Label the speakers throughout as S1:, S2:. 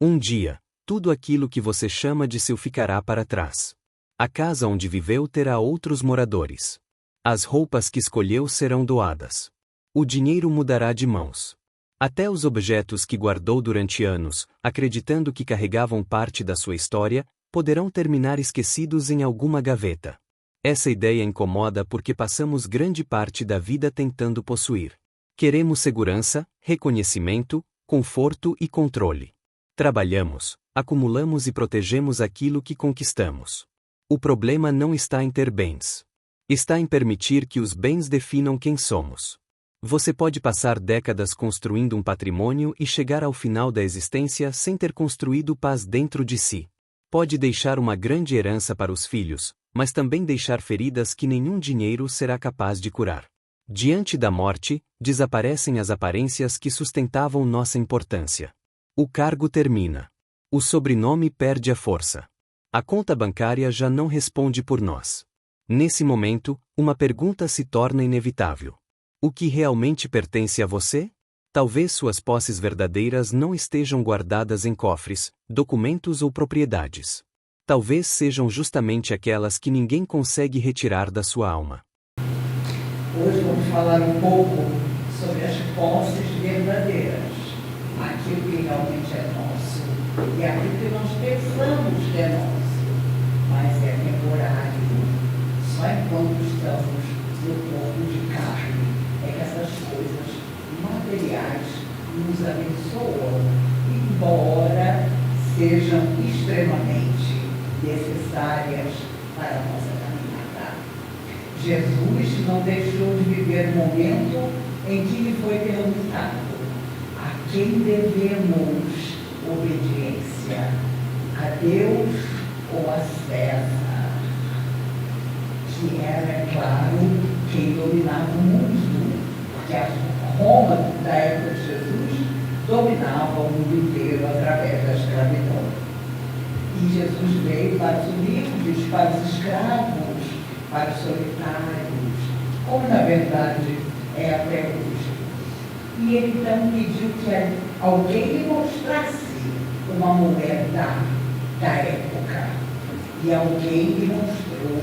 S1: Um dia, tudo aquilo que você chama de seu ficará para trás. A casa onde viveu terá outros moradores. As roupas que escolheu serão doadas. O dinheiro mudará de mãos. Até os objetos que guardou durante anos, acreditando que carregavam parte da sua história, poderão terminar esquecidos em alguma gaveta. Essa ideia incomoda porque passamos grande parte da vida tentando possuir. Queremos segurança, reconhecimento, conforto e controle. Trabalhamos, acumulamos e protegemos aquilo que conquistamos. O problema não está em ter bens. Está em permitir que os bens definam quem somos. Você pode passar décadas construindo um patrimônio e chegar ao final da existência sem ter construído paz dentro de si. Pode deixar uma grande herança para os filhos, mas também deixar feridas que nenhum dinheiro será capaz de curar. Diante da morte, desaparecem as aparências que sustentavam nossa importância. O cargo termina. O sobrenome perde a força. A conta bancária já não responde por nós. Nesse momento, uma pergunta se torna inevitável. O que realmente pertence a você? Talvez suas posses verdadeiras não estejam guardadas em cofres, documentos ou propriedades. Talvez sejam justamente aquelas que ninguém consegue retirar da sua alma.
S2: Hoje vamos falar um pouco sobre as posses verdadeiras, aquilo que realmente é nosso e aquilo que nós pensamos que é nosso, mas é temporário. Só enquanto estamos no corpo de carne é que essas coisas materiais nos abençoam, embora sejam extremamente necessárias para a nossa caminhada. Jesus não deixou de viver o momento em que lhe foi perguntado: a quem devemos obediência? A Deus ou a César? Que era, é claro, quem dominava o mundo, porque a Roma da época de Jesus dominava o mundo inteiro através da escravidão. E Jesus veio para os humildes, para os escravos, para os solitários, como na verdade é até hoje. E ele então pediu que alguém lhe mostrasse uma moeda da época. E alguém lhe mostrou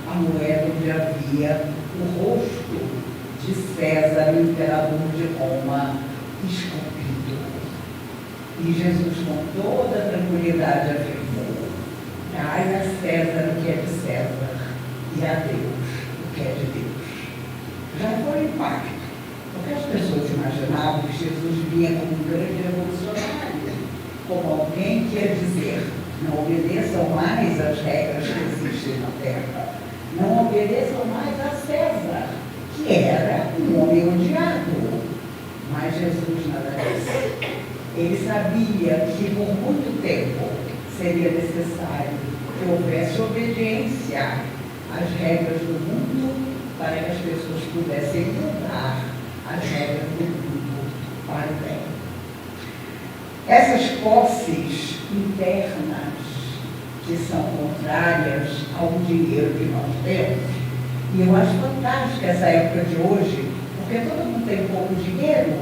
S2: a moeda onde havia o rosto de César, o imperador de Roma, esculpido. E Jesus, com toda a tranquilidade, afirmou: dai a César o que é de César e a Deus o que é de Deus. Já foi um impacto, porque as pessoas imaginavam que Jesus vinha como um grande revolucionário, como alguém que ia dizer: não obedeçam mais às regras que existem na terra, não obedeçam mais a César, que era um homem odiado. Mas Jesus nada disse. Ele sabia que por muito tempo seria necessário que houvesse obediência às regras do mundo para que as pessoas pudessem mudar as regras do mundo para o bem. Essas posses internas que são contrárias ao dinheiro que nós temos, e eu acho fantástico essa época de hoje, porque todo mundo tem pouco dinheiro,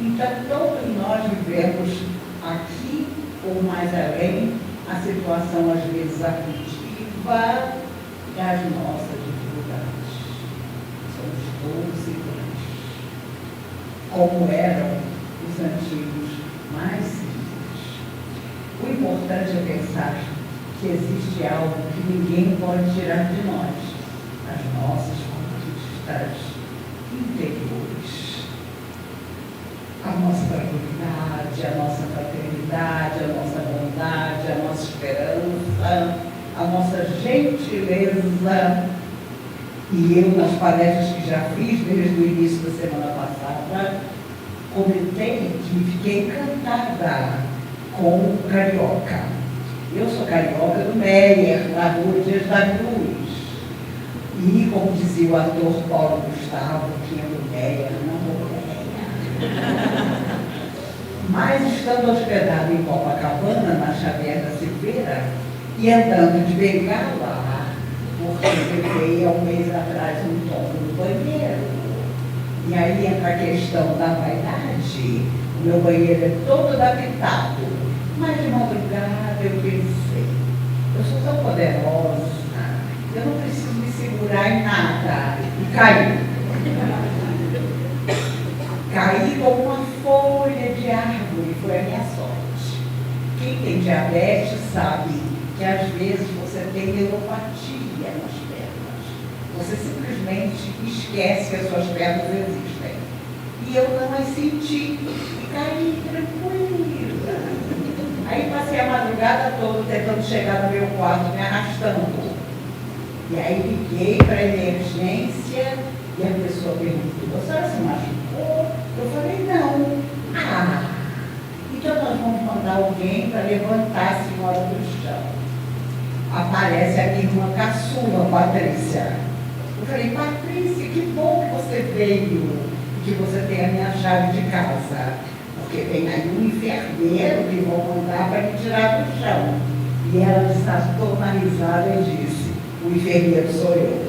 S2: então todos nós vivemos aqui ou mais além a situação às vezes aflitiva das nossas dificuldades. Somos todos iguais, como eram os antigos mais simples. O importante é pensar que existe algo que ninguém pode tirar de nós, as nossas conquistas interiores. A nossa tranquilidade, a nossa fraternidade, a nossa bondade, a nossa esperança, a nossa gentileza. E eu, nas palestras que já fiz desde o início da semana passada, comentei que fiquei encantada com o carioca. Eu sou carioca do Meyer, na rua Dias da Cruz. E, como dizia o ator Paulo Gustavo, que é do Meyer, não vou mas estando hospedado em Copacabana, na Xavier da Silveira, e andando de bengala, porque peguei há um mês atrás um tombo no banheiro. E aí entra a questão da vaidade. O meu banheiro é todo adaptado. Mas de madrugada eu pensei, eu sou tão poderosa, eu não preciso me segurar em nada. E caí. Caí como uma folha de árvore, foi a minha sorte. Quem tem diabetes sabe que às vezes você tem neuropatia nas pernas. Você simplesmente esquece que as suas pernas existem. E eu não as senti. E caí tranquila. Aí passei a madrugada toda tentando chegar no meu quarto, me arrastando. E aí liguei para a emergência e a pessoa perguntou, a senhora se machucou? Eu falei, não. Então nós vamos mandar alguém para levantar a senhora do chão. Aparece a minha irmã caçula, Patrícia. Eu falei, Patrícia, que bom que você veio e que você tem a minha chave de casa. Porque tem aí um enfermeiro que vão mandar para me tirar do chão. E ela saltou na risada e disse, o enfermeiro sou eu.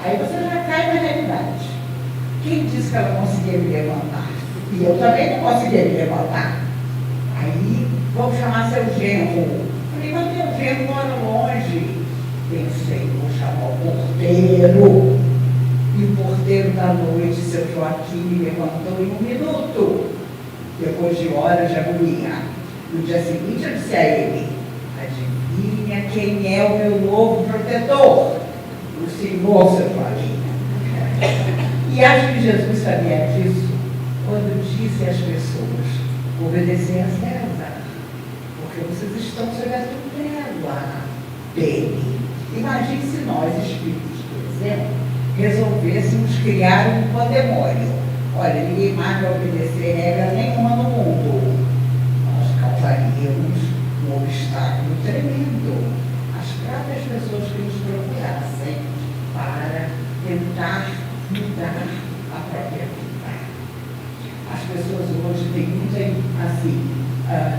S2: Aí você já cai na realidade. Quem disse que ela conseguia me levantar? E eu também não conseguia me levantar. Aí, vamos chamar seu genro. Falei, mas meu genro mora longe. Pensei, vou chamar o porteiro. E o porteiro da noite, seu Joaquim, me levantou em 1 minuto. Depois de horas de agonia. No dia seguinte, eu disse a ele, adivinha quem é o meu novo protetor? O Senhor, seu Joaquim. E acho que Jesus sabia disso quando disse às pessoas, obedecer a César, porque vocês estão sob a tutela dele. Imagine se nós, espíritos, por exemplo, resolvêssemos criar um pandemônio. Olha, ninguém mais vai obedecer regra nenhuma no mundo. Nós causaríamos um obstáculo tremendo às próprias pessoas que nos procurassem para tentar mudar a própria vida. As pessoas hoje têm muita, assim,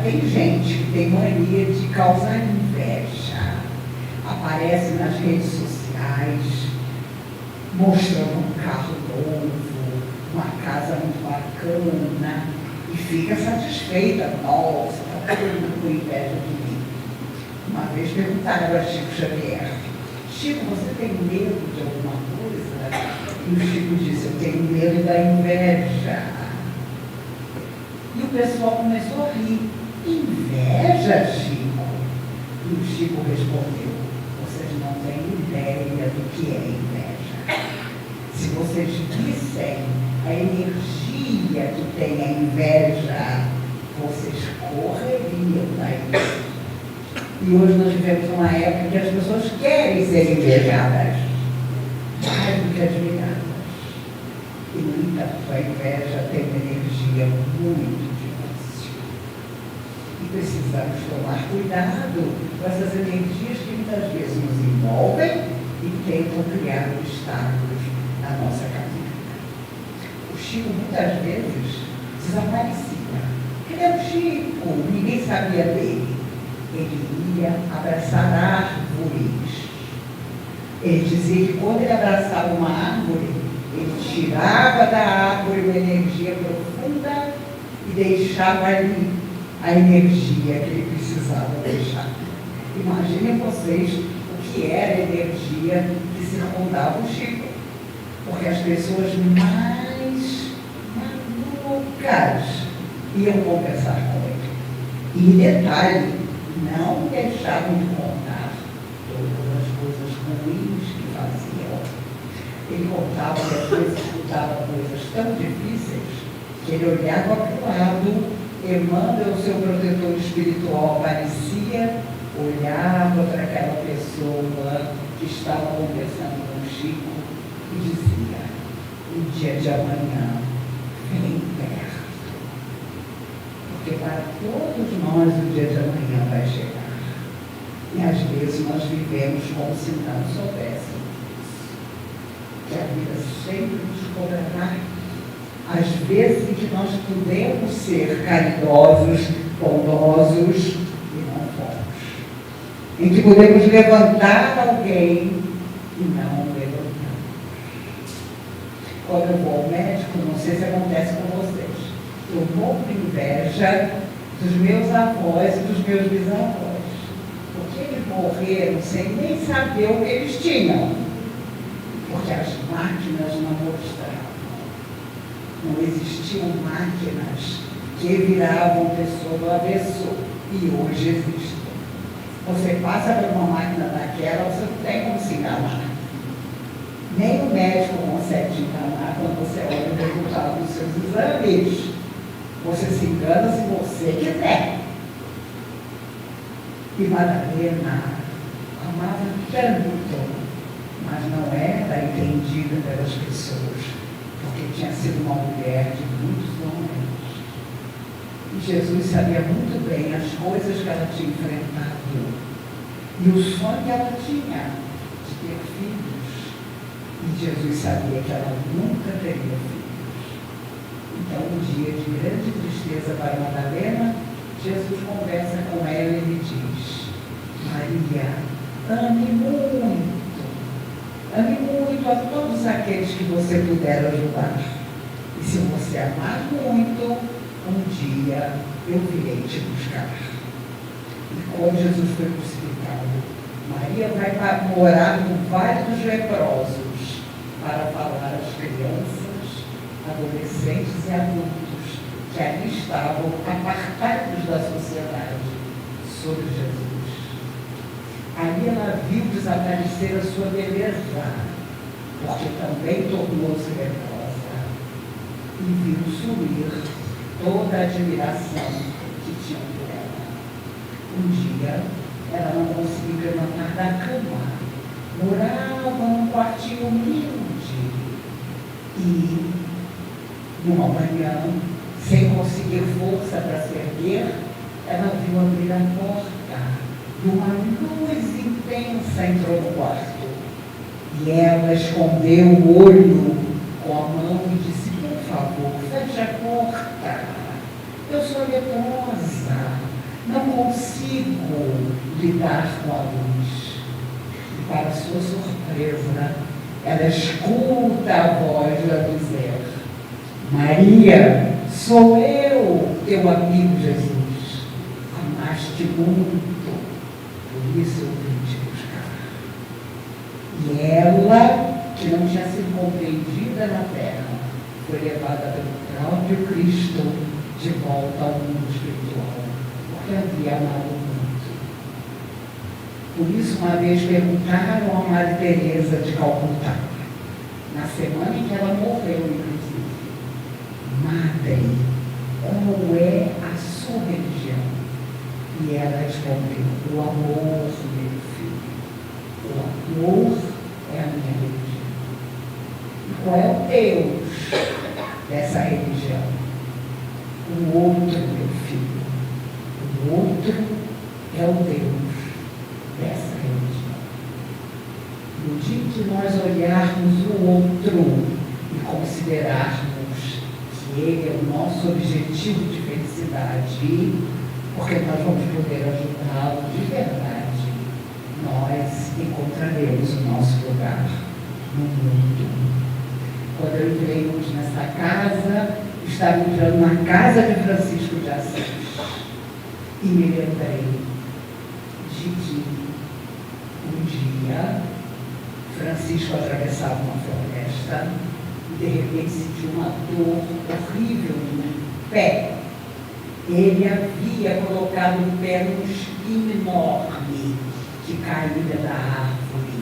S2: tem gente que tem mania de causar inveja. Aparece nas redes sociais, mostrando um carro novo, uma casa muito bacana, e fica satisfeita. Nossa, está todo mundo com inveja de mim. Uma vez perguntaram a Chico Xavier, Chico, você tem medo de alguma coisa? E o Chico disse, eu tenho medo da inveja. E o pessoal começou a rir. Inveja, Chico? E o Chico respondeu, vocês não têm ideia do que é inveja. Se vocês vissem a energia que tem a inveja, vocês correriam da inveja. E hoje nós vivemos uma época que as pessoas querem ser invejadas, mais do que admiradas. E, no entanto, a inveja tem uma energia muito difícil. E precisamos tomar cuidado com essas energias que muitas vezes nos envolvem e tentam criar obstáculos na nossa caminhada. O Chico, muitas vezes, desaparecia. Cadê o Chico? Ninguém sabia dele. Ele ia abraçar árvores. Ele dizia que quando ele abraçava uma árvore, ele tirava da árvore uma energia profunda e deixava ali a energia que ele precisava deixar. Imaginem vocês o que era a energia que circundava o Chico. Porque as pessoas mais malucas iam conversar com ele. E detalhe, não deixavam de contar todas as coisas ruins que faziam. Ele contava que às vezes escutava coisas tão difíceis que ele olhava para o lado, Emmanuel, o seu protetor espiritual, aparecia, olhava para aquela pessoa que estava conversando com o Chico e dizia, o dia de amanhã vem perto. Porque para todos nós o dia de amanhã vai chegar. E às vezes nós vivemos como se não soubéssemos que a vida sempre nos cobrará. Às vezes em que nós podemos ser caridosos, bondosos e não fomos. Em que podemos levantar alguém e não levantamos. Quando eu vou ao médico, não sei se acontece com vocês, eu morro de inveja dos meus avós e dos meus bisavós. Porque eles morreram sem nem saber o que eles tinham. Porque as máquinas não mostravam. Não existiam máquinas que viravam pessoa do avesso. E hoje existem. Você passa por uma máquina daquela, você não tem como se enganar. Nem o médico consegue te enganar quando você olha o resultado dos seus exames. Você se engana se você quiser. E Madalena amava tanto, mas não era entendida pelas pessoas, porque tinha sido uma mulher de muitos homens. E Jesus sabia muito bem as coisas que ela tinha enfrentado e o sonho que ela tinha de ter filhos. E Jesus sabia que ela nunca teria filhos. Então, um dia de grande tristeza para Madalena, Jesus conversa com ela e lhe diz: Maria, ame muito a todos aqueles que você puder ajudar. E se você amar muito, um dia eu virei te buscar. E quando Jesus foi crucificado, Maria vai morar no Vale dos Leprosos para falar às crianças, adolescentes e adultos que ali estavam apartados da sociedade sobre Jesus. Ali ela viu desaparecer a sua beleza, porque também tornou-se leprosa, e viu sumir toda a admiração que tinham por ela. Um dia, ela não conseguia levantar da cama, morava num quartinho humilde, e numa manhã, sem conseguir força para se erguer, ela viu abrir a porta e uma luz intensa entrou no quarto. E ela escondeu o olho com a mão e disse: por favor, feche a porta. Eu sou leprosa, não consigo lidar com a luz. E para sua surpresa, ela escuta a voz a dizer: Maria, sou eu, teu amigo Jesus. Amaste muito, por isso eu vim te buscar. E ela, que não tinha sido compreendida na terra, foi levada pelo próprio Cristo de volta ao mundo espiritual, porque havia amado muito. Por isso, uma vez perguntaram a Madre Teresa de Calcutá, na semana em que ela morreu, inclusive: Madre, qual é a sua religião? E ela respondeu: o amor, meu filho. O amor é a minha religião. E qual é o Deus dessa religião? O outro, meu filho. O outro é o Deus dessa religião. No dia que nós olharmos o outro e considerarmos que ele é o nosso objetivo de felicidade, porque nós vamos poder ajudá-lo de verdade, nós encontraremos o nosso lugar no mundo. Quando eu entrei hoje nessa casa, estava entrando na casa de Francisco de Assis e me lembrei de que um dia Francisco atravessava uma floresta e de repente sentiu uma dor horrível no pé. Ele havia colocado o pé num espinho enorme que caía da árvore.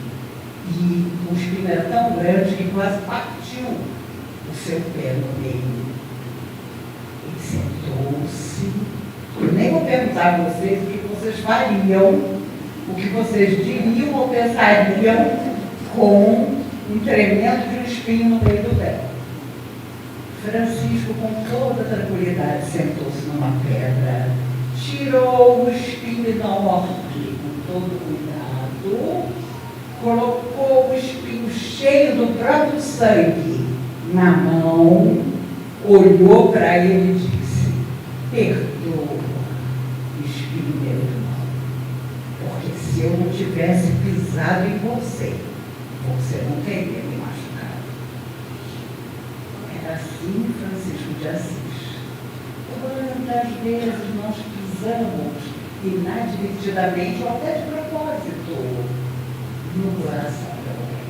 S2: E o espinho era tão grande que quase partiu o seu pé no meio. Ele sentou-se. Eu nem vou perguntar a vocês o que vocês fariam, o que vocês diriam ou pensariam com um tremendo de um espinho no meio do pé. Francisco, com toda tranquilidade, sentou-se numa pedra, tirou o espinho enorme com todo cuidado, colocou o espinho cheio do próprio sangue na mão, olhou para ele e disse: perdoa, espinho meu irmão, porque se eu não tivesse pisado em você, você não teria me machucado. Era assim Francisco de Assis. Quantas muitas vezes nós pisamos inadvertidamente ou até de propósito no coração de alguém.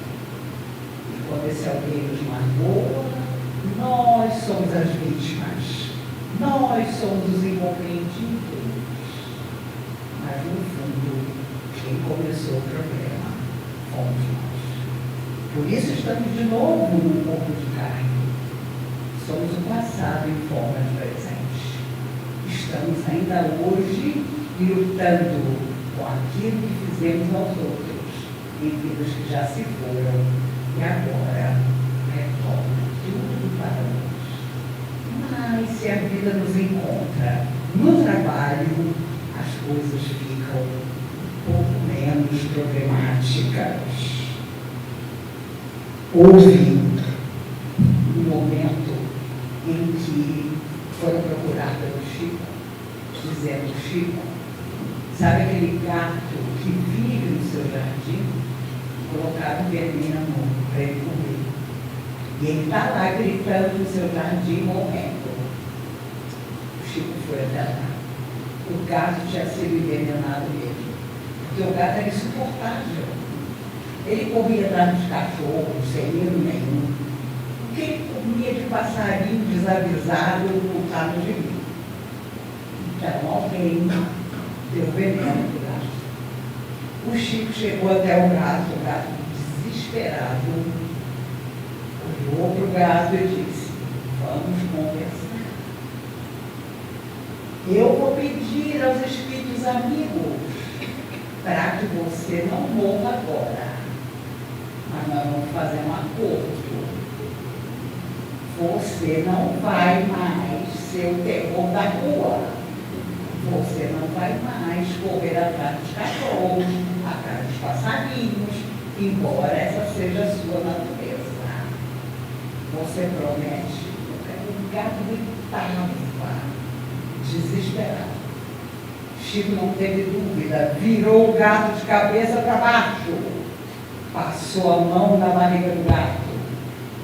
S2: E quando esse alguém nos magoa, nós somos as vítimas, nós somos os incompreendidos. Mas, no fundo, quem começou o problema fomos nós. Por isso estamos de novo num corpo de carne. Somos o passado em forma de presente. Estamos ainda hoje lutando com aquilo que fizemos aos outros, em vidas que já se foram e agora retornam tudo para nós. Mas se a vida nos encontra no trabalho, as coisas ficam um pouco menos problemáticas. Houve um momento em que foram procurar pelo Chico, dizendo: Chico, sabe aquele gato que vive no seu jardim? Colocaram veneno para ele comer. E ele está lá gritando no seu jardim, morrendo. O Chico foi até lá. O gato tinha sido envenenado mesmo, porque o gato era insuportável. Ele corria atrás dos cachorros, sem medo nenhum. Porque ele comia de passarinho desavisado, ocultado de mim. Então alguém deu veneno para o gato. O Chico chegou até o gato desesperado, olhou para o gato e disse: vamos conversar. Eu vou pedir aos espíritos amigos para que você não morra agora, mas nós vamos fazer um acordo. Você não vai mais ser o terror da rua. Você não vai mais correr atrás dos cachorros, atrás dos passarinhos, embora essa seja a sua natureza. Você promete? O gato gritava, desesperado. Chico não teve dúvida, virou o gato de cabeça para baixo, passou a mão na barriga do gato.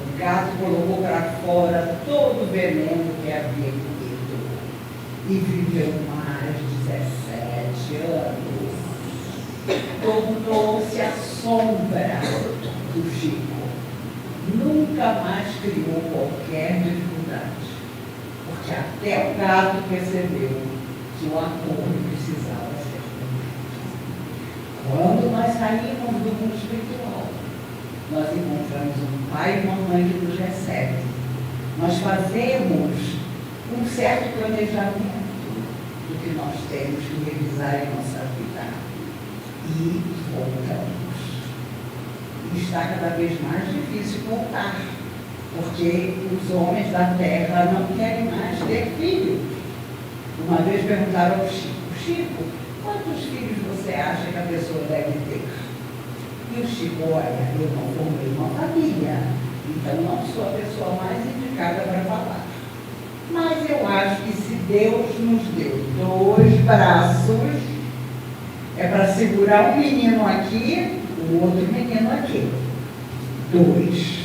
S2: O gato colocou para fora todo o veneno que havia comido e viveu mais de 17 anos. Tornou-se a sombra do Chico. Nunca mais criou qualquer dificuldade, porque até o gato percebeu que o acordo precisava ser cumprido. Quando nós saímos do mundo espiritual, nós encontramos um pai e uma mãe que nos recebe. Nós fazemos um certo planejamento do que nós temos que revisar em nossa vida e voltamos. E está cada vez mais difícil voltar, porque os homens da terra não querem mais ter filhos. Uma vez perguntaram ao Chico: Chico, quantos filhos você acha que a pessoa deve ter? E o Chico: olha, eu não formei uma família, então não sou a pessoa mais indicada para falar. Mas eu acho que se Deus nos deu 2 braços, é para segurar um menino aqui, o outro menino aqui. 2.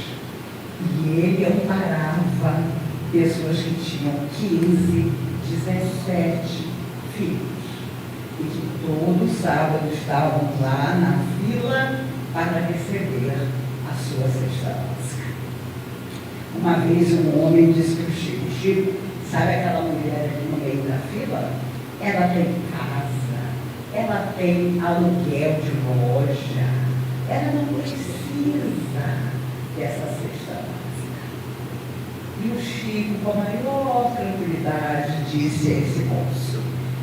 S2: E ele amparava pessoas que tinham 15, 17 filhos. E que todo sábado estavam lá na fila para receber a sua cesta básica. Uma vez um homem disse para o Chico: Chico, sabe aquela mulher ali no meio da fila? Ela tem casa, ela tem aluguel de loja, ela não precisa dessa cesta básica. E o Chico, com a maior tranquilidade, disse a esse moço: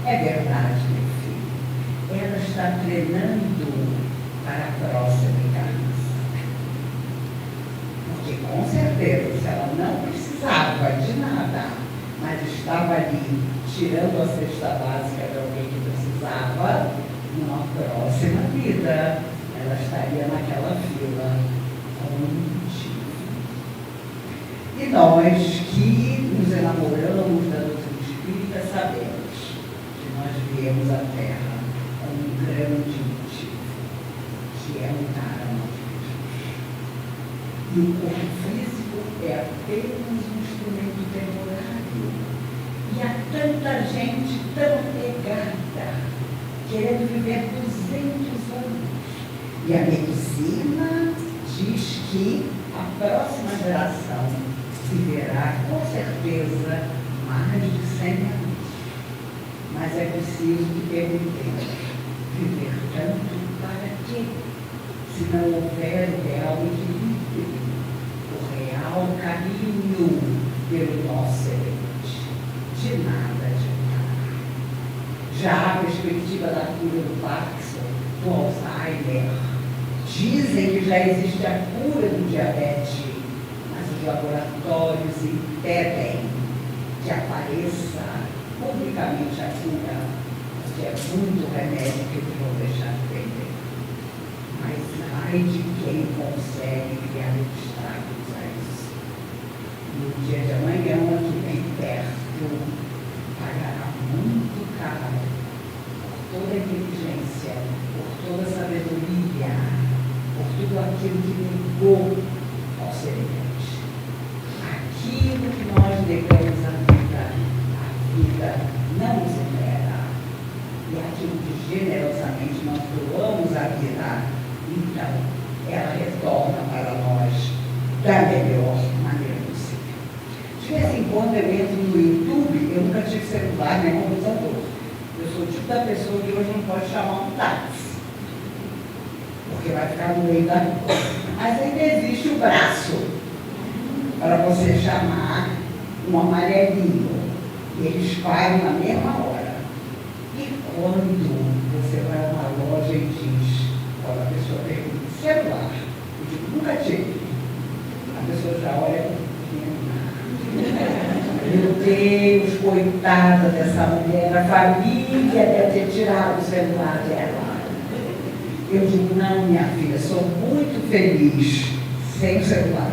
S2: é verdade, meu filho, ela está treinando para a próxima encarnação. Porque, com certeza, se ela não precisava de nada, mas estava ali tirando a cesta básica de alguém que precisava, numa próxima vida, ela estaria naquela fila com um motivo. E nós que nos enamoramos da doutrina espírita sabemos que nós viemos à Terra com um grande motivo, que é lutar a nós mesmos. E o corpo físico é apenas um instrumento temporário. E há tanta tão apegada, querendo viver 200 anos. E a medicina diz que a próxima geração viverá, com certeza, mais de 100 anos. Mas é preciso que perguntemos, viver tanto para quê? Se não houver o real equilíbrio, o real caminho pelo nosso semente, de nada adiantará. Já há a perspectiva da cura do Parkinson, do Alzheimer. Dizem que já existe a cura do diabetes, mas os laboratórios impedem que apareça publicamente a cura, porque é muito remédio que eles vão deixar de vender. Mas ai de quem consegue criar obstáculos a isso. No dia de amanhã, aqui bem perto, pagará muito caro por toda a inteligência, por toda a sabedoria, por tudo aquilo que ligou ao semelhante. Aquilo que nós negamos à vida não nos supera. E aquilo que generosamente nós doamos à vida, então, ela retorna para nós da melhor maneira possível. De vez em quando eu entro no YouTube, eu nunca tive celular nem computador. Eu sou o tipo da pessoa que hoje não pode chamar um táxi, porque vai ficar no meio da rua. Mas ainda existe o braço para você chamar um amarelinho. E eles param na mesma hora. E quando você vai a uma loja e diz, quando a pessoa pergunta, celular, eu digo, nunca tive. A pessoa já olha e meu Deus, coitada dessa mulher, a família deve ter tirado o celular dela. Eu digo, não, minha filha, sou muito feliz sem o celular.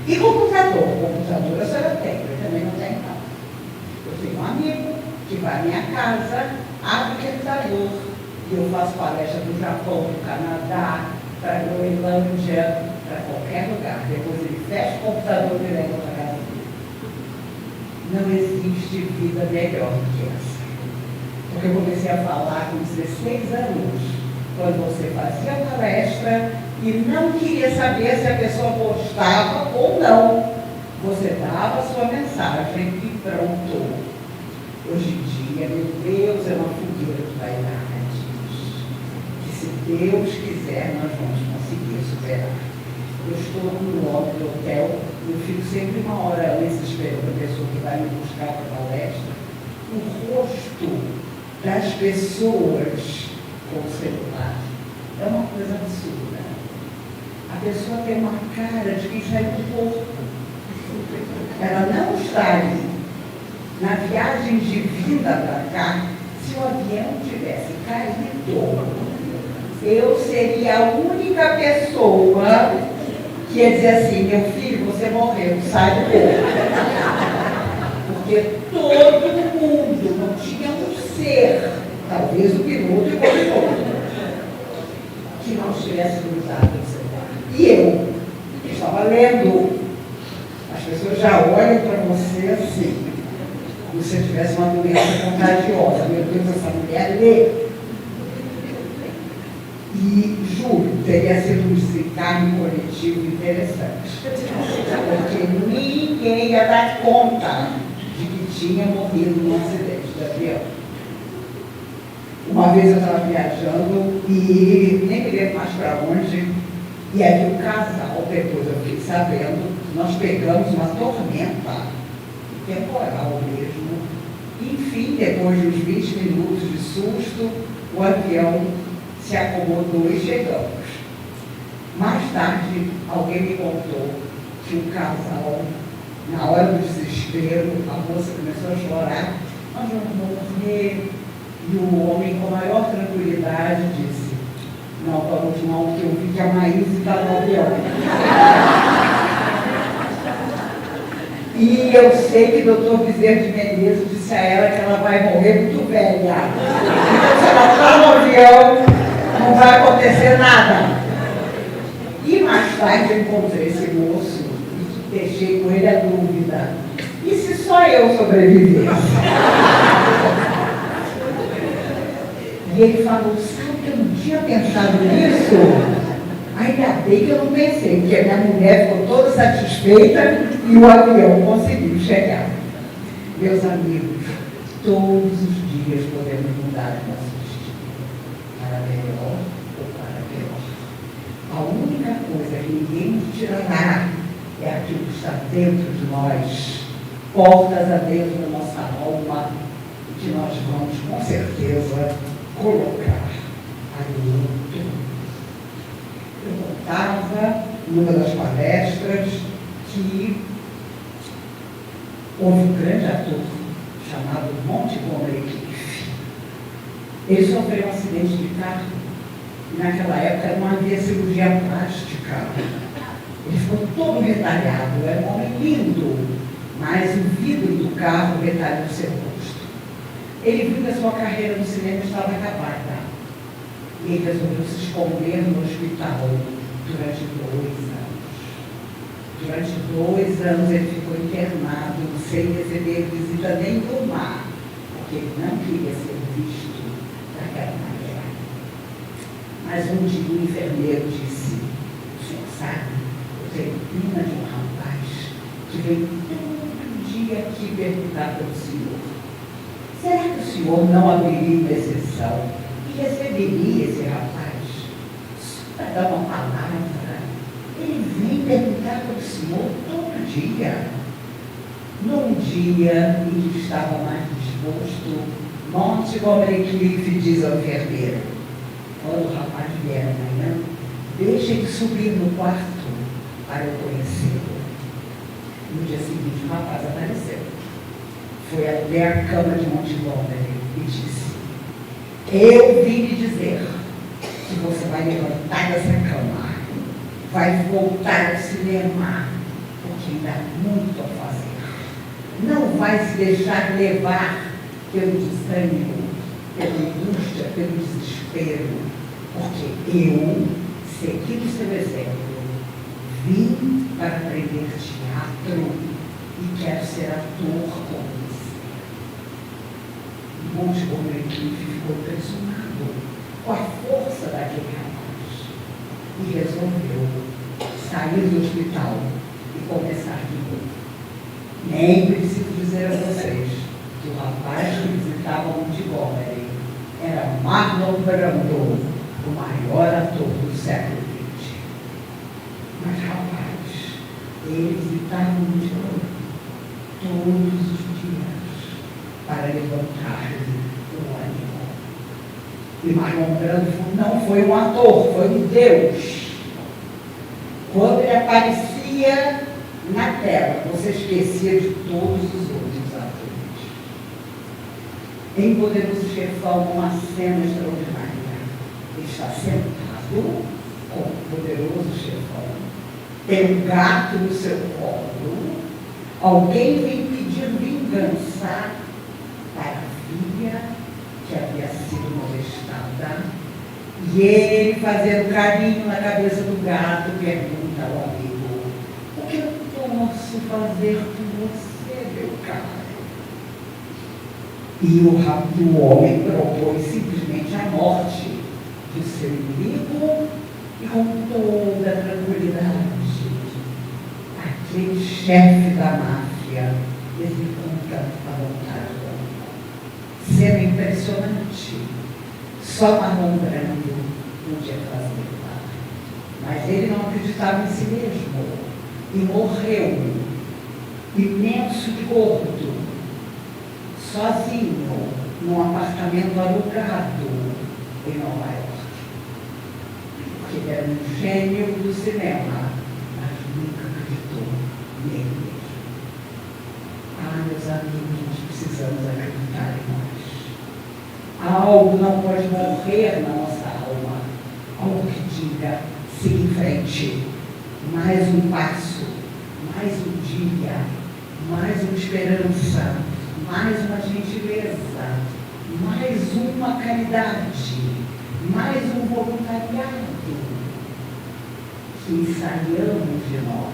S2: E computador? Computador a senhora tem, eu também não tenho nada. Eu tenho um amigo que vai à minha casa, abre o computador, e eu faço palestra do Japão, do Canadá, para a Groenlândia, para qualquer lugar. Depois ele fecha o computador e leva para casa dele. Não existe vida melhor do que essa. Porque eu comecei a falar com 16 anos, quando você fazia palestra e não queria saber se a pessoa gostava ou não. Você dava a sua mensagem e pronto. Hoje em dia, meu Deus, é uma fogueira de vaidades. Que se Deus quiser, nós vamos conseguir superar. Eu estou no lobby do hotel, eu fico sempre uma hora antes esperando a pessoa que vai me buscar para a palestra. O rosto das pessoas com o celular é uma coisa absurda. A pessoa tem uma cara de quem saiu do corpo. Ela não está ali. Na viagem de vinda para cá, se o avião tivesse caído, eu seria a única pessoa que ia dizer assim, meu filho, você morreu, sai do corpo. Porque todo mundo não tinha um ser, talvez o piloto e o copiloto, que não tivesse cruzado o celular. E eu estava lendo, as pessoas já olham para você assim, como se tivesse uma doença contagiosa. Meu Deus, essa mulher lê. E, juro, teria sido um desencarne coletivo interessante. Porque ninguém ia dar conta de que tinha morrido num acidente de avião. Uma vez eu estava viajando e nem me lembro mais para onde, e aí o casal, depois eu fiquei sabendo, nós pegamos uma tormenta temporal mesmo. Enfim, depois de uns 20 minutos de susto, o avião se acomodou e chegamos. Mais tarde, alguém me contou que um casal, na hora do desespero, a moça começou a chorar, nós vamos morrer. E o homem, com a maior tranquilidade, disse, não, vamos não, porque eu vi que a Maísa está no avião. E eu sei que o doutor Bezerra de Menezes disse a ela que ela vai morrer muito velha. Então, se ela está no avião, não vai acontecer nada. E mais tarde eu encontrei esse moço e deixei com ele a dúvida. E se só eu sobrevivesse? E ele falou, sabe que eu não tinha pensado nisso? Ainda bem que eu não pensei, porque a minha mulher ficou toda satisfeita e o avião conseguiu chegar. Meus amigos, todos os dias podemos mudar o nosso destino, para melhor ou para pior. A única coisa que ninguém nos tirará é aquilo que está dentro de nós, portas a Deus na nossa alma, que nós vamos, com certeza, colocar ali dentro. Eu contava, numa das palestras, que houve um grande ator chamado Montgomery Clift. Ele sofreu um acidente de carro. Naquela época não havia cirurgia plástica. Ele ficou todo retalhado, era um homem lindo, mas o vidro do carro retalhou seu rosto. Ele viu que a sua carreira no cinema estava acabada. E ele resolveu se esconder no hospital durante 2 anos. Durante 2 anos ele ficou internado, sem receber visita nenhuma, porque ele não queria ser visto daquela maneira. Mas um dia o enfermeiro disse, o senhor sabe, eu tenho pena de um rapaz que vem todo dia aqui perguntar pelo senhor. Será que o senhor não abriria uma exceção e receberia esse rapaz? Só para dar uma palavra. Ele vem perguntar pelo senhor todo dia. Num dia em que estava mais disposto, Montgomery Clift diz ao enfermeiro, quando o rapaz vier amanhã, deixe ele subir no quarto para eu conhecê-lo. No dia seguinte, o rapaz apareceu. Foi até a cama de Montgomery e disse, eu vim lhe dizer que você vai levantar dessa cama, vai voltar ao cinema, porque ainda há muito a fazer. Não vai se deixar levar pelo desânimo, pela angústia, pelo desespero, porque eu, seguindo seu exemplo, vim para aprender teatro e quero ser ator como você. Montgomery Clift ficou impressionado com a força daquele rapaz e resolveu sair do hospital e começar de novo. Nem preciso dizer a vocês que o rapaz que visitava Montgomery era Marlon Brando, o maior ator do século XX. Mas, rapaz, ele visitava Montgomery todos os dias para levantar-lhe o ânimo. E Marlon Brando não foi um ator, foi um deus. Quando ele aparecia na tela, você esquecia de todos os outros atores. Em Poderoso Chefão, uma cena extraordinária. Ele está sentado com o Poderoso Chefão, tem um gato no seu colo, alguém vem pedir vingança para a filha que havia sido molestada, e ele, fazendo carinho na cabeça do gato, pergunta ao amigo, o que eu posso fazer por você, meu caro? E o homem propôs simplesmente a morte do seu inimigo e com toda a tranquilidade. Aquele chefe da máfia executa a vontade do amigo. Cena impressionante. Só Marlon Brando podia fazer nada. Mas ele não acreditava em si mesmo. E morreu, imenso de gordo, sozinho, num apartamento alugado em Nova York. Porque ele era um gênio do cinema, mas nunca acreditou nele mesmo. Ah, meus amigos, nós precisamos acreditar em nós. Algo não pode morrer na nossa alma. Algo que diga, siga em frente. Mais um passo, mais um dia, mais uma esperança, mais uma gentileza, mais uma caridade, mais um voluntariado. Que ensaiamos de nós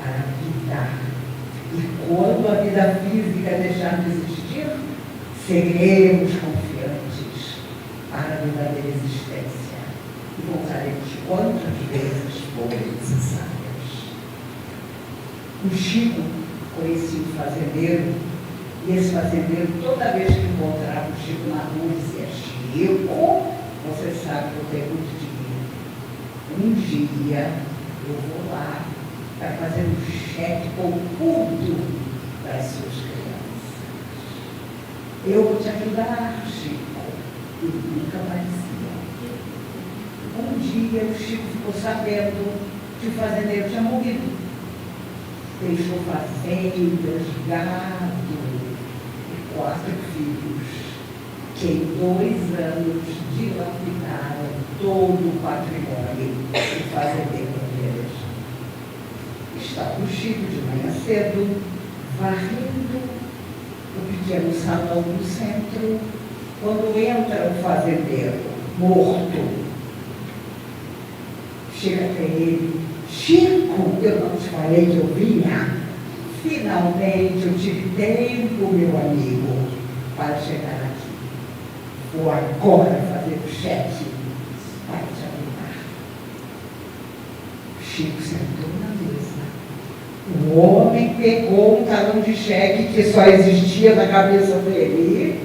S2: para a vida. E quando a vida física deixar de existir, seremos confiantes para O Chico conhecia um fazendeiro, e esse fazendeiro, toda vez que encontrava o Chico na rua, dizia: Chico, você sabe que eu tenho muito dinheiro. Um dia eu vou lá para fazer um cheque com tudo das suas crianças. Eu vou te ajudar, Chico. E nunca aparecia. Um dia o Chico ficou sabendo que o fazendeiro tinha morrido. Deixou fazendas, gado e 4 filhos, que em 2 anos dilapidaram todo o patrimônio do fazendeiro deles. Estava o Chico de manhã cedo, varrendo o pequeno salão do centro, quando entra o fazendeiro, morto. Chega até ele: Chico, eu não te falei que eu vinha? Finalmente eu tive tempo, meu amigo, para chegar aqui. Vou agora fazer o cheque para te ajudar. Chico sentou na mesa. O homem pegou um talão de cheque que só existia na cabeça dele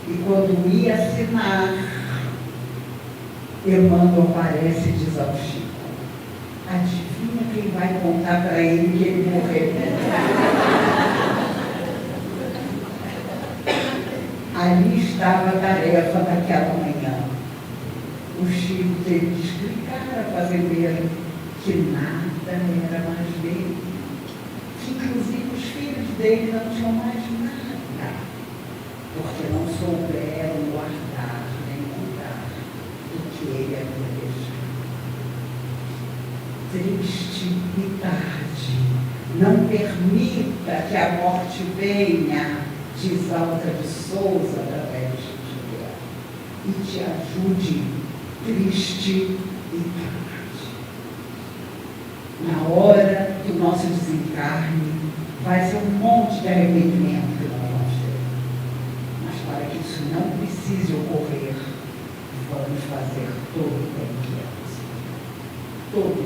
S2: e, quando ia assinar, Emmanuel aparece e diz ao Chico: adivinha quem vai contar para ele que ele morreu? Ali estava a tarefa daquela manhã. O Chico teve que explicar a fazendeira que nada era mais dele, que inclusive os filhos dele não tinham mais nada, porque não souberam guardar nem cuidar do que ele havia deixado. Triste e tarde, não permita que a morte venha, diz Alta de Souza, através de Juliana, e te ajude, triste e tarde. Na hora do nosso desencarne, vai ser um monte de arrependimento que nós vamos ter. Mas para que isso não precise ocorrer, vamos fazer todo o bem que é possível. Todo.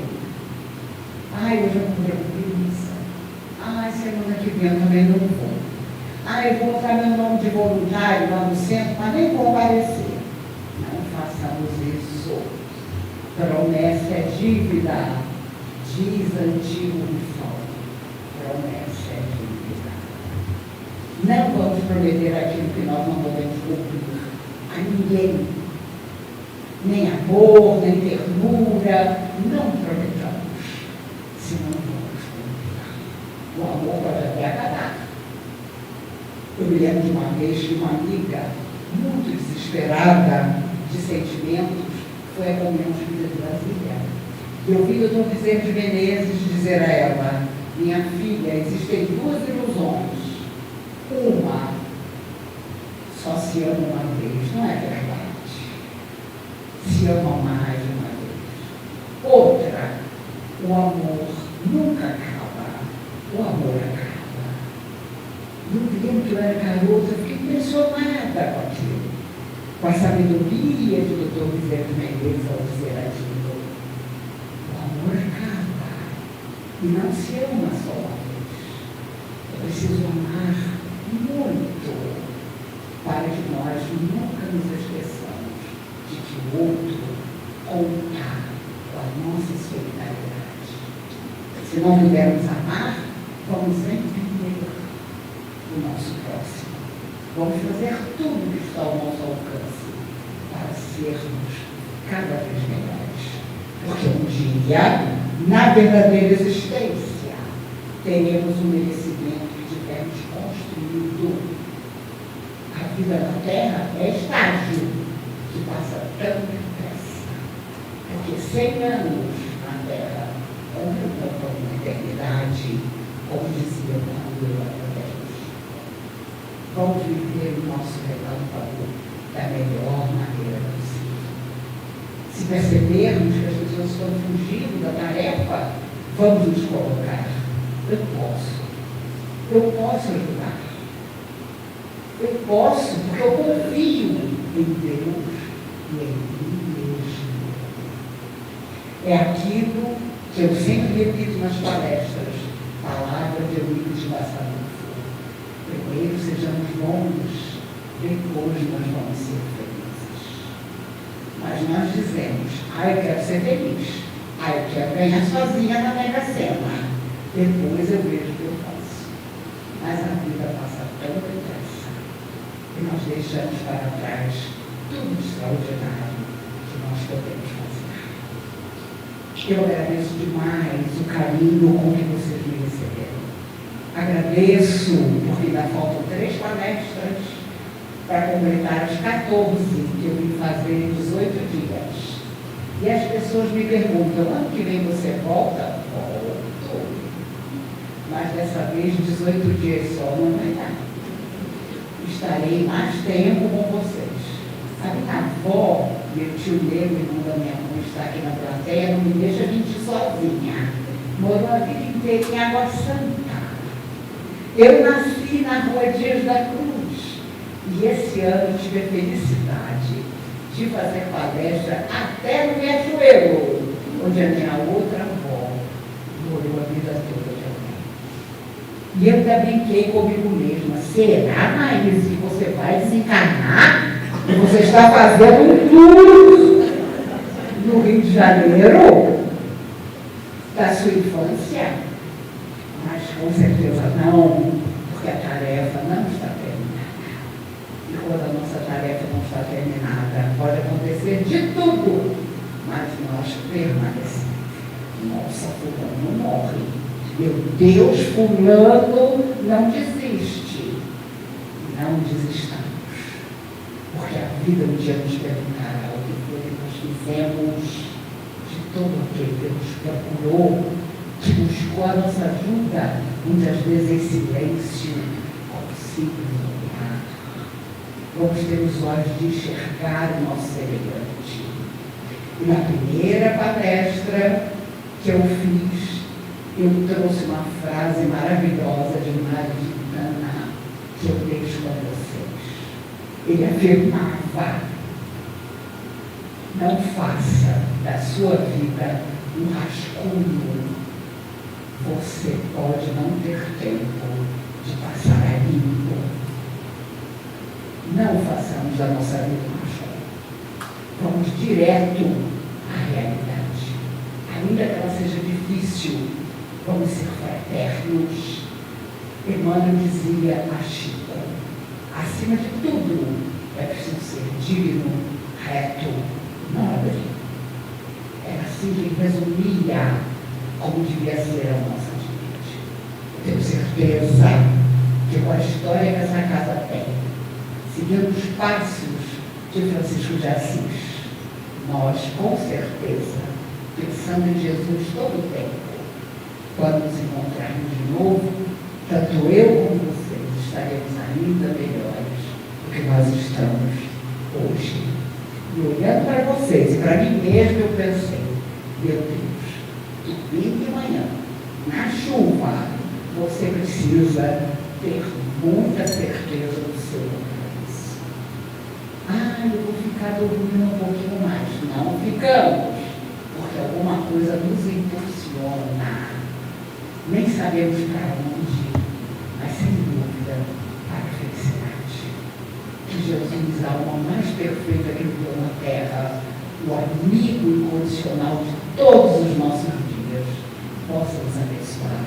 S2: Ai, hoje eu não vou cumprir missa. Ai, semana que vem eu também não vou. Ai, eu vou botar meu nome de voluntário lá no centro, mas nem vou aparecer. Não façamos isso. Promessa é dívida, diz antigo ritual. Promessa é dívida. Não vamos prometer aquilo que nós não podemos cumprir a ninguém. Nem amor, nem ternura, não prometamos. Senão vamos cumprir. O amor pode até acabar. Eu me lembro de uma vez que uma amiga, muito desesperada de sentimentos, foi à comunhão espírita de Brasília. E ouvi o Dr. Bezerra de Menezes dizer a ela: minha filha, existem 2 ilusões. Uma, só se ama uma vez, não é verdade? Se ama mais de uma vez. Outra, o amor nunca acaba. O amor acaba. No tempo que eu era garota, eu fiquei impressionada com aquilo. Com a sabedoria do Dr. Bezerra de Menezes ao dizer aquilo. O amor acaba. E não se ama só uma vez. É preciso amar muito para que nós nunca nos esqueçamos de que o outro conta com a nossa solidariedade. Se não pudermos amar, vamos entender o nosso próximo. Vamos fazer tudo que está ao nosso alcance para sermos cada vez melhores. Porque um dia, na verdadeira existência, teremos o merecimento que tivemos construído. A vida na Terra é estágio que passa tão depressa. Porque 100 anos na Terra contam uma eternidade, como dizia Manuel. Vamos viver o nosso relâmpago da melhor maneira possível. Se percebermos que as pessoas estão fugindo da tarefa, vamos nos colocar. Eu posso ajudar. Eu posso, porque eu confio em Deus e em mim mesmo. É aquilo que eu sempre repito nas palestras. Palavra de Eurípides Barçanufo. Primeiro sejamos bons, depois nós vamos ser felizes. Mas nós dizemos, eu quero ser feliz. Eu quero ganhar sozinha na Mega Sena. Depois eu vejo o que eu faço. Mas a vida passa tão depressa e nós deixamos para trás tudo extraordinário que nós podemos fazer. Eu agradeço demais o carinho com que vocês me receberam. Agradeço porque ainda faltam 3 palestras para completar os 14 que eu vim fazer em 18 dias. E as pessoas me perguntam, ano que vem você volta? Volto. Mas dessa vez 18 dias só não vai dar. Estarei mais tempo com vocês. A minha avó, meu tio meu, irmão da minha mãe, está aqui na plateia, não me deixa mentir sozinha. Morou a vida inteira em Água Santa. Eu nasci na rua Dias da Cruz. E esse ano tive a felicidade de fazer palestra até no Riachuelo, onde a minha outra avó morou a vida toda também. E eu ainda brinquei comigo mesma, será, Maís, que você vai desencarnar? E você está fazendo um tour no Rio de Janeiro da sua infância? Mas com certeza não, porque a tarefa não está terminada. E quando a nossa tarefa não está terminada, pode acontecer de tudo, mas nós permanecemos. Nossa, fulano morre. Meu Deus, fulano não desiste. Não desistamos. Porque a vida um dia nos perguntará o que foi que nós fizemos de todo aquele que nos procurou, que buscou a nossa ajuda, muitas vezes em silêncio, como simples olhar. Vamos ter os olhos de enxergar o nosso semelhante. E na primeira palestra que eu fiz, eu trouxe uma frase maravilhosa de Mário Quintana, que eu deixo para vocês. Ele afirmava, não faça da sua vida um rascunho. Você pode não ter tempo de passar a limpo. Não façamos da nossa vida um rascunho. Vamos direto à realidade. Ainda que ela seja difícil, vamos ser fraternos. Emmanuel dizia a Chico, acima de tudo, é preciso ser digno, reto, nobre. Era assim que ele resumia como devia ser a nossa atitude. Tenho certeza que com a história que essa casa tem, seguindo os passos de Francisco de Assis, nós, com certeza, pensando em Jesus todo o tempo, quando nos encontrarmos de novo, tanto eu como vocês estaremos ainda melhores do que nós estamos hoje. E olhando para vocês, para mim mesmo, eu pensei, meu Deus, domingo de manhã, na chuva, você precisa ter muita certeza do seu alcance. Eu vou ficar dormindo um pouquinho mais. Não ficamos, porque alguma coisa nos impulsiona. Nem sabemos para onde, mas sem dúvida para a felicidade. Que Jesus, a alma mais perfeita que viveu na Terra, o amigo incondicional de todos os nossos dias, possa nos abençoar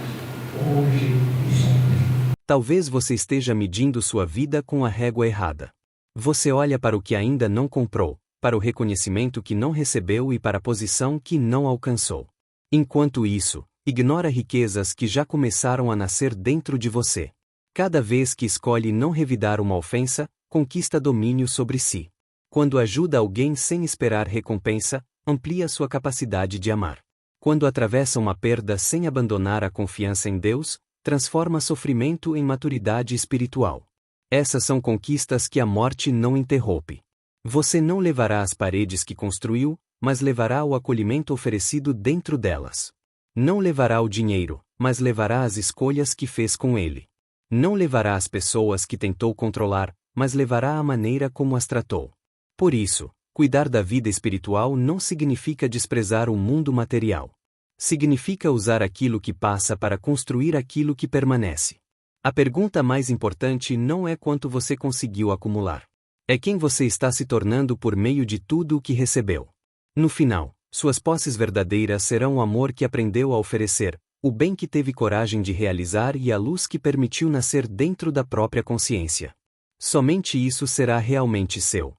S2: hoje e sempre.
S1: Talvez você esteja medindo sua vida com a régua errada. Você olha para o que ainda não comprou, para o reconhecimento que não recebeu e para a posição que não alcançou. Enquanto isso, ignora riquezas que já começaram a nascer dentro de você. Cada vez que escolhe não revidar uma ofensa, conquista domínio sobre si. Quando ajuda alguém sem esperar recompensa, amplia sua capacidade de amar. Quando atravessa uma perda sem abandonar a confiança em Deus, transforma sofrimento em maturidade espiritual. Essas são conquistas que a morte não interrompe. Você não levará as paredes que construiu, mas levará o acolhimento oferecido dentro delas. Não levará o dinheiro, mas levará as escolhas que fez com ele. Não levará as pessoas que tentou controlar, mas levará a maneira como as tratou. Por isso, cuidar da vida espiritual não significa desprezar o mundo material. Significa usar aquilo que passa para construir aquilo que permanece. A pergunta mais importante não é quanto você conseguiu acumular. É quem você está se tornando por meio de tudo o que recebeu. No final, suas posses verdadeiras serão o amor que aprendeu a oferecer, o bem que teve coragem de realizar e a luz que permitiu nascer dentro da própria consciência. Somente isso será realmente seu.